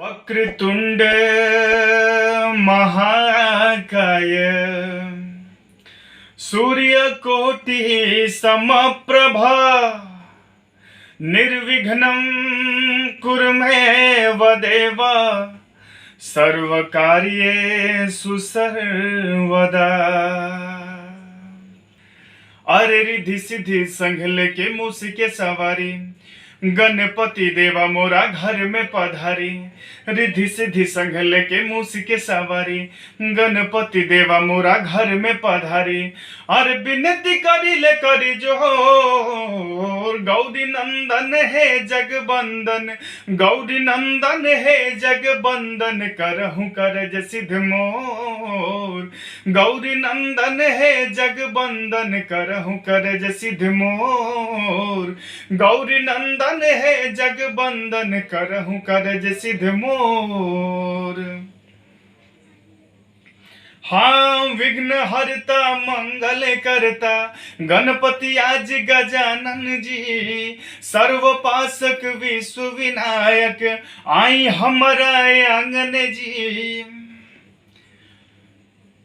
वक्रतुंड महाकाय सूर्यकोटि समप्रभा निर्विघ्नं कुरु मे देव सर्वकार्येषु सर्वदा। अरे रिद्धि सिद्धि संघ लेके मूसी के सवारी गणपति देवा मोरा घर में पधारी। रिद्धि सिद्धि संघ लेके मूसी के सवारी गणपति देवा मोरा घर में पधारी। अरे विनती करी ले करी जोर गौरी नंदन है जगबंदन, गौरी नंदन है जगबंदन करहूं करज सिद्ध मोर। गौरी नंदन है जगबंदन करहूं करज सिद्ध मोर। गौरी नंदन है जगबंदन करहूं करज सिद्ध मोर। हाँ विघ्न हरता मंगल करता गणपति आज गजानन जी। सर्वपासक विश्व विनायक आई हमारा आंगन जी।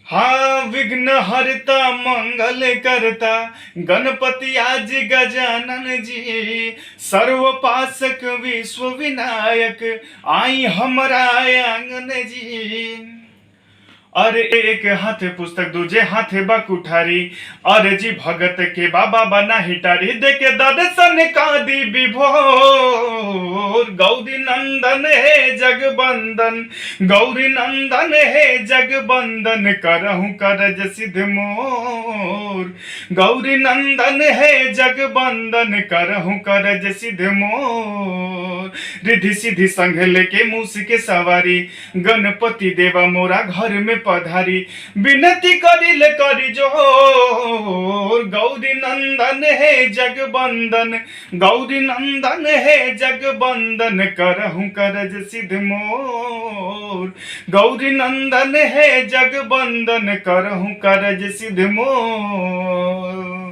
हाँ विघ्न हरता मंगल करता गणपति आज गजानन जी। सर्वपासक विश्व विनायक आई हमारा आंगन जी। अरे एक हाथे पुस्तक दूजे हाथे बकुठारी, अरे जी भगत के बाबा बना हिटारी। देखे दर्शन का दी विभोर गौरी नंदन है जगबंदन, गौरी नंदन है जगबंदन करहूं करज सिद्ध मोर। गौरी नंदन है जगबंदन करहूं करज सिद्ध मोर। रिद्धि सिद्धि संघ लेके मूसी के सवारी गणपति देवा मोरा घर में पधारी। विनती करी ले करी जोर गौरी नंदन है जगबंदन, गौरी नंदन है जगबंदन करहूं करज सिद्ध मोर। गौरी नंदन है जगबंदन करहूं करज सिद्ध मोर।